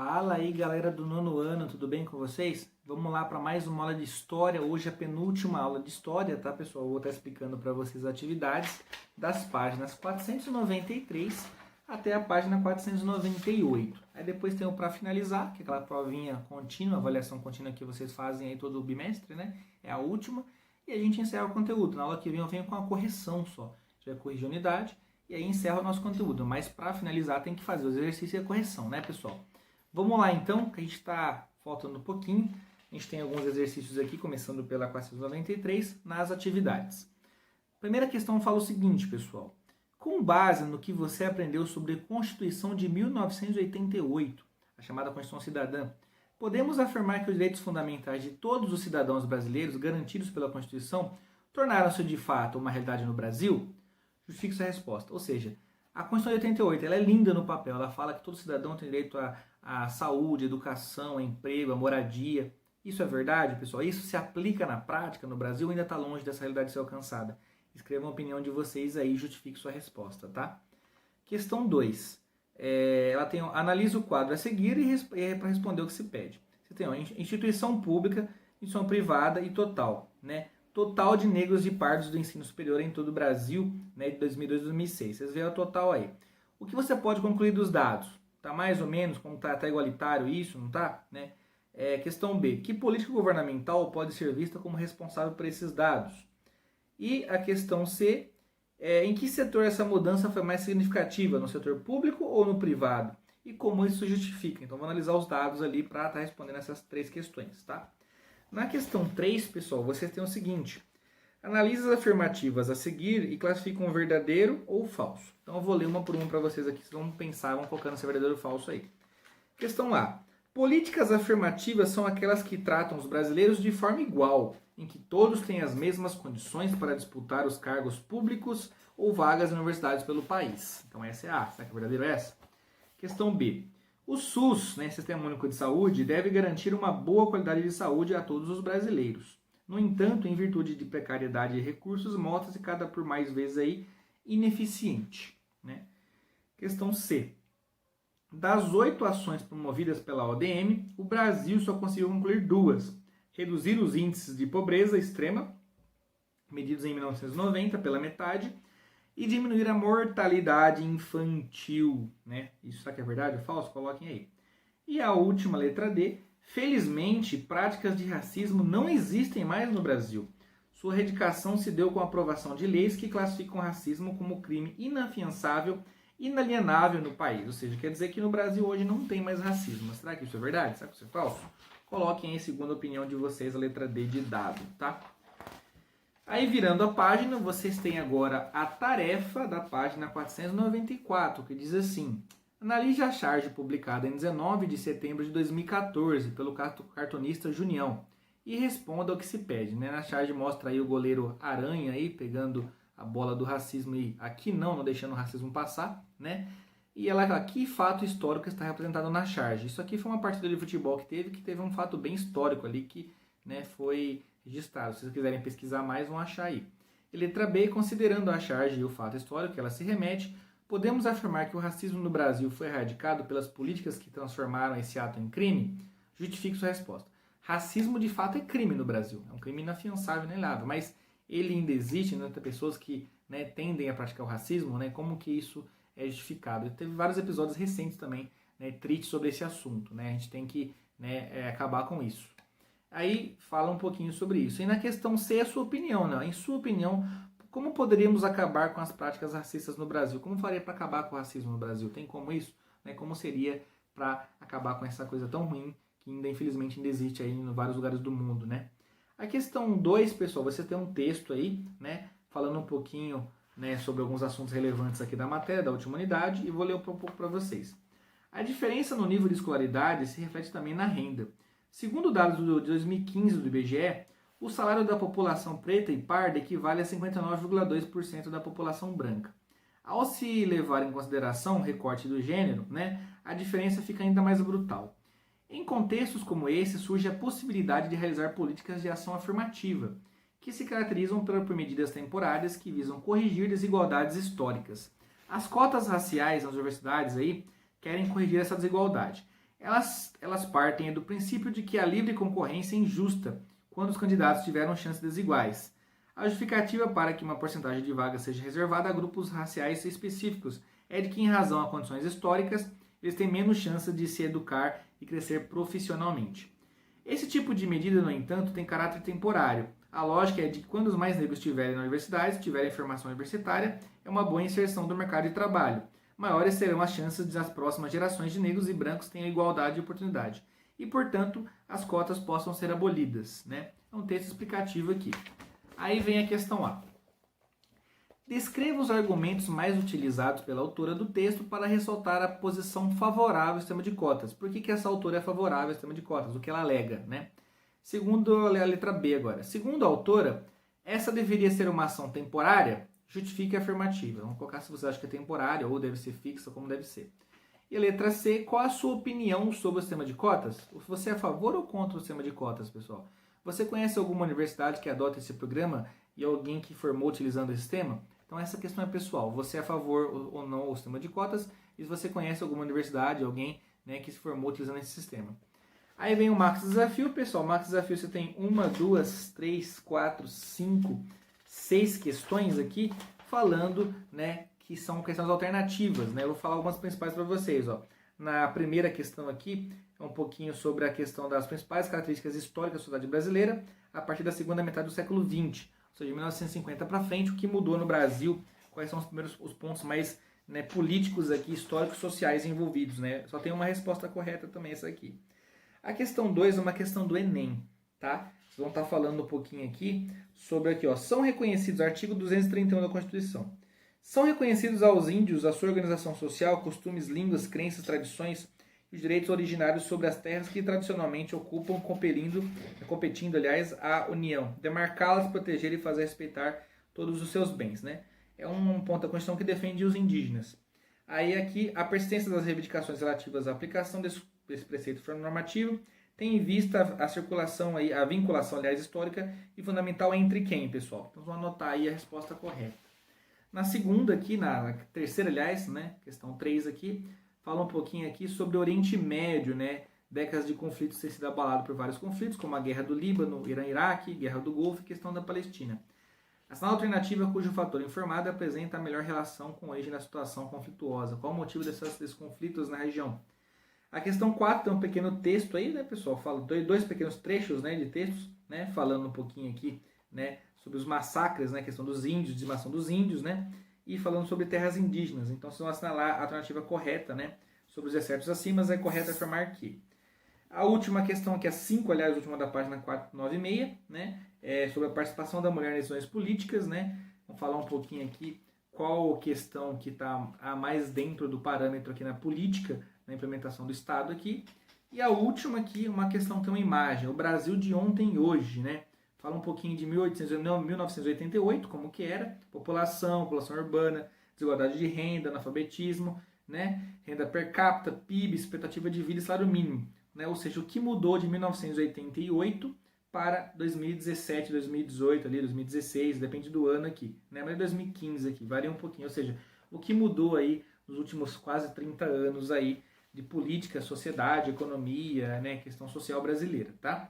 Fala aí, galera do nono ano, tudo bem com vocês? Vamos lá para mais uma aula de história. Hoje é a penúltima aula de história, tá, pessoal? Eu vou estar explicando para vocês as atividades das páginas 493 até a página 498. Aí depois tem o para finalizar, que é aquela provinha contínua, avaliação contínua que vocês fazem aí todo o bimestre, né? É a última. E a gente encerra o conteúdo. Na aula que vem eu venho com a correção só. A gente vai corrigir a unidade e aí encerra o nosso conteúdo. Mas para finalizar tem que fazer os exercícios e a correção, né, pessoal? Vamos lá então, que a gente está faltando um pouquinho. A gente tem alguns exercícios aqui, começando pela 493, nas atividades. Primeira questão fala o seguinte, pessoal. Com base no que você aprendeu sobre a Constituição de 1988, a chamada Constituição Cidadã, podemos afirmar que os direitos fundamentais de todos os cidadãos brasileiros garantidos pela Constituição tornaram-se de fato uma realidade no Brasil? Justifique sua resposta. Ou seja, a Constituição de 88 ela é linda no papel, ela fala que todo cidadão tem direito à saúde, à educação, a emprego, a moradia. Isso é verdade, pessoal? Isso se aplica na prática no Brasil ou ainda está longe dessa realidade ser alcançada? Escrevam a opinião de vocês aí e justifique sua resposta, tá? Questão 2. Ela tem analisa o quadro a seguir e é para responder o que se pede. Você tem instituição pública, instituição privada e total, né? Total de negros e pardos do ensino superior em todo o Brasil, né, de 2002 a 2006. Vocês veem o total aí. O que você pode concluir dos dados? Tá mais ou menos, como tá igualitário isso, não tá? Né? Questão B. Que política governamental pode ser vista como responsável por esses dados? E a questão C. Em que setor essa mudança foi mais significativa? No setor público ou no privado? E como isso justifica? Então, vou analisar os dados ali para estar respondendo essas três questões, tá? Na questão 3, pessoal, vocês têm o seguinte. Analise as afirmativas a seguir e classifica um verdadeiro ou falso. Então eu vou ler uma por uma para vocês aqui, vocês vão pensar, vão colocando se é verdadeiro ou falso aí. Questão A. Políticas afirmativas são aquelas que tratam os brasileiros de forma igual, em que todos têm as mesmas condições para disputar os cargos públicos ou vagas em universidades pelo país. Então essa é a A. Será que é verdadeiro essa? Questão B. O SUS, né, Sistema Único de Saúde, deve garantir uma boa qualidade de saúde a todos os brasileiros. No entanto, em virtude de precariedade de recursos, mostra-se cada por mais vezes aí ineficiente. Né? Questão C. Das 8 ações promovidas pela ODM, o Brasil só conseguiu concluir 2. Reduzir os índices de pobreza extrema, medidos em 1990 pela metade, e diminuir a mortalidade infantil. Né? Isso será que é verdade ou falso? Coloquem aí. E a última, letra D. Felizmente, práticas de racismo não existem mais no Brasil. Sua erradicação se deu com a aprovação de leis que classificam o racismo como crime inafiançável, inalienável no país. Ou seja, quer dizer que no Brasil hoje não tem mais racismo. Mas será que isso é verdade? Será que isso é falso? Coloquem aí, segundo a opinião de vocês, a letra D de dado, tá? Aí, virando a página, vocês têm agora a tarefa da página 494, que diz assim: analise a charge publicada em 19 de setembro de 2014 pelo cartunista Junião e responda ao que se pede. Né? Na charge mostra aí o goleiro Aranha aí pegando a bola do racismo e aqui não deixando o racismo passar. Né? E ela fala, que fato histórico está representado na charge? Isso aqui foi uma partida de futebol que teve um fato bem histórico ali que, né, foi registrado. Se vocês quiserem pesquisar mais, vão achar aí. E letra B, considerando a charge e o fato histórico que ela se remete, podemos afirmar que o racismo no Brasil foi erradicado pelas políticas que transformaram esse ato em crime? Justifique sua resposta. Racismo, de fato, é crime no Brasil. É um crime inafiançável e inelável, mas ele ainda existe, né? Tem pessoas que, né, tendem a praticar o racismo, né? Como que isso é justificado? E teve vários episódios recentes também, né, tristes sobre esse assunto. Né? A gente tem que, né, acabar com isso. Aí fala um pouquinho sobre isso. E na questão C, é a sua opinião. Né? Em sua opinião, como poderíamos acabar com as práticas racistas no Brasil? Como faria para acabar com o racismo no Brasil? Tem como isso? Né? Como seria para acabar com essa coisa tão ruim que ainda, infelizmente, ainda existe aí em vários lugares do mundo, né? A questão 2, pessoal, você tem um texto aí, né, falando um pouquinho, né, sobre alguns assuntos relevantes aqui da matéria, da última unidade, e vou ler um pouco para vocês. A diferença no nível de escolaridade se reflete também na renda. Segundo dados de 2015 do IBGE, o salário da população preta e parda equivale a 59,2% da população branca. Ao se levar em consideração o recorte do gênero, né, a diferença fica ainda mais brutal. Em contextos como esse, surge a possibilidade de realizar políticas de ação afirmativa, que se caracterizam por medidas temporárias que visam corrigir desigualdades históricas. As cotas raciais nas universidades aí querem corrigir essa desigualdade. Elas partem do princípio de que a livre concorrência é injusta quando os candidatos tiveram chances desiguais. A justificativa para que uma porcentagem de vagas seja reservada a grupos raciais específicos é de que, em razão a condições históricas, eles têm menos chance de se educar e crescer profissionalmente. Esse tipo de medida, no entanto, tem caráter temporário. A lógica é de que quando os mais negros estiverem na universidade, tiverem formação universitária, é uma boa inserção do mercado de trabalho. Maiores serão as chances de as próximas gerações de negros e brancos tenham igualdade de oportunidade. E, portanto, as cotas possam ser abolidas. Né? É um texto explicativo aqui. Aí vem a questão A. Descreva os argumentos mais utilizados pela autora do texto para ressaltar a posição favorável ao sistema de cotas. Por que essa autora é favorável ao sistema de cotas? O que ela alega, né? Segundo a letra B agora. Segundo a autora, essa deveria ser uma ação temporária? Justifique a afirmativa. Vamos colocar se você acha que é temporária ou deve ser fixa, como deve ser. E a letra C, qual a sua opinião sobre o sistema de cotas? Você é a favor ou contra o sistema de cotas, pessoal? Você conhece alguma universidade que adota esse programa e alguém que formou utilizando esse sistema? Então essa questão é pessoal. Você é a favor ou não do sistema de cotas? E se você conhece alguma universidade, alguém, né, que se formou utilizando esse sistema? Aí vem o Max Desafio, pessoal. Max Desafio você tem 1, 2, 3, 4, 5, 6 questões aqui falando, né, que são questões alternativas, né? Eu vou falar algumas principais para vocês, ó. Na primeira questão aqui é um pouquinho sobre a questão das principais características históricas da sociedade brasileira a partir da segunda metade do século XX, ou seja, de 1950 para frente, o que mudou no Brasil, quais são os pontos mais, né, políticos aqui, históricos, sociais envolvidos, né? Só tem uma resposta correta também essa aqui. A questão 2 é uma questão do Enem, tá? Vocês vão estar falando um pouquinho aqui sobre aqui, ó, são reconhecidos, artigo 231 da Constituição. São reconhecidos aos índios a sua organização social, costumes, línguas, crenças, tradições e os direitos originários sobre as terras que tradicionalmente ocupam, competindo, aliás, a União, demarcá-las, proteger e fazer respeitar todos os seus bens, né? É um ponto da Constituição que defende os indígenas. Aí aqui, a persistência das reivindicações relativas à aplicação desse preceito normativo tem em vista a circulação, aí, a vinculação, aliás, histórica e fundamental entre quem, pessoal? Então, vamos anotar aí a resposta correta. Na segunda aqui, na terceira, aliás, né, questão 3 aqui, fala um pouquinho aqui sobre o Oriente Médio, né, décadas de conflitos ter sido abalado por vários conflitos, como a Guerra do Líbano, Irã-Iraque, Guerra do Golfo e questão da Palestina. A alternativa cujo fator informado apresenta a melhor relação com a origem da situação conflituosa. Qual o motivo desses conflitos na região? A questão 4 tem um pequeno texto aí, né, pessoal? Fala dois pequenos trechos, né, de textos, né, falando um pouquinho aqui, né, sobre os massacres, né, questão dos índios, dizimação dos índios, né, e falando sobre terras indígenas. Então, vocês vão assinalar a alternativa correta, né, sobre os excertos acima, mas é correto afirmar que. A última questão, que é a 5, aliás, a última da página 496, né, é sobre a participação da mulher em decisões políticas, né. Vamos falar um pouquinho aqui qual questão que está a mais dentro do parâmetro aqui na política, na implementação do Estado aqui. E a última aqui, uma questão que tem uma imagem, o Brasil de ontem e hoje, né? Fala um pouquinho de 1988, como que era, população urbana, desigualdade de renda, analfabetismo, né? Renda per capita, PIB, expectativa de vida e salário mínimo, né? Ou seja, o que mudou de 1988 para 2017, 2018, ali, 2016, depende do ano aqui, né? Mas 2015 aqui, varia um pouquinho, ou seja, o que mudou aí nos últimos quase 30 anos aí de política, sociedade, economia, né, questão social brasileira, tá?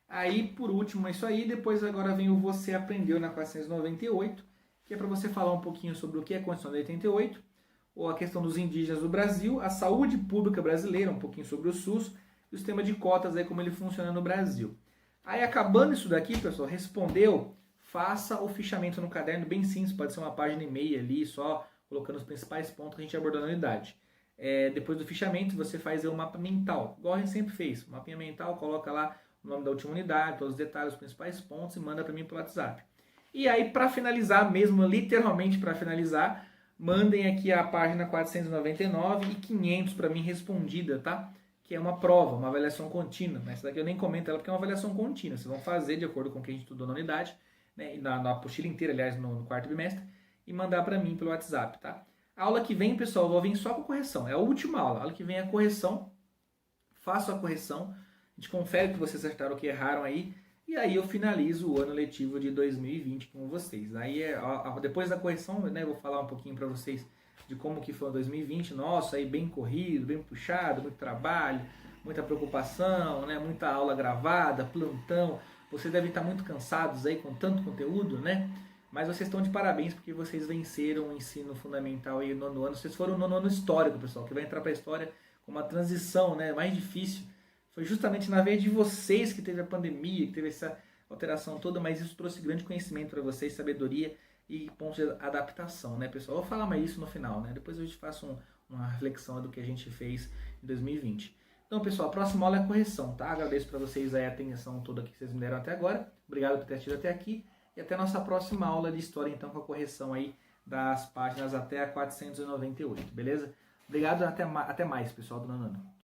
Aí, por último, é isso aí. Depois, agora vem o Você Aprendeu na 498, que é para você falar um pouquinho sobre o que é a Constituição de 88, ou a questão dos indígenas do Brasil, a saúde pública brasileira, um pouquinho sobre o SUS, e o sistema de cotas, aí, como ele funciona no Brasil. Aí, acabando isso daqui, pessoal, respondeu, faça o fichamento no caderno, bem simples, pode ser uma página e meia ali, só colocando os principais pontos que a gente abordou na unidade. Depois do fichamento, você faz o mapa mental, igual a gente sempre fez. Mapinha mental, coloca lá o nome da última unidade, todos os detalhes, os principais pontos e manda para mim pelo WhatsApp. E aí, para finalizar mesmo, literalmente para finalizar, mandem aqui a página 499 e 500 para mim respondida, tá? Que é uma prova, uma avaliação contínua. Essa daqui eu nem comento ela porque é uma avaliação contínua. Vocês vão fazer de acordo com o que a gente estudou na unidade, né? Na apostila inteira, aliás, no quarto bimestre, e mandar para mim pelo WhatsApp, tá? A aula que vem, pessoal, eu vou vir só com correção. É a última aula. A aula que vem é a correção. Faço a correção. A gente confere que vocês acertaram o que erraram aí. E aí eu finalizo o ano letivo de 2020 com vocês. Aí, depois da correção, né, eu vou falar um pouquinho para vocês de como que foi o 2020. Nossa, aí bem corrido, bem puxado, muito trabalho, muita preocupação, né? Muita aula gravada, plantão. Vocês devem estar muito cansados aí com tanto conteúdo, né? Mas vocês estão de parabéns porque vocês venceram o ensino fundamental aí no nono ano. Vocês foram no nono ano histórico, pessoal, que vai entrar para a história com uma transição, né, mais difícil. Foi justamente na vez de vocês que teve a pandemia, que teve essa alteração toda, mas isso trouxe grande conhecimento para vocês, sabedoria e pontos de adaptação, né, pessoal? Eu vou falar mais isso no final, né? Depois eu te faço uma reflexão do que a gente fez em 2020. Então, pessoal, a próxima aula é a correção, tá? Agradeço para vocês aí a atenção toda que vocês me deram até agora. Obrigado por ter assistido até aqui. E até a nossa próxima aula de história, então, com a correção aí das páginas até a 498, beleza? Obrigado, até mais, pessoal do nono ano.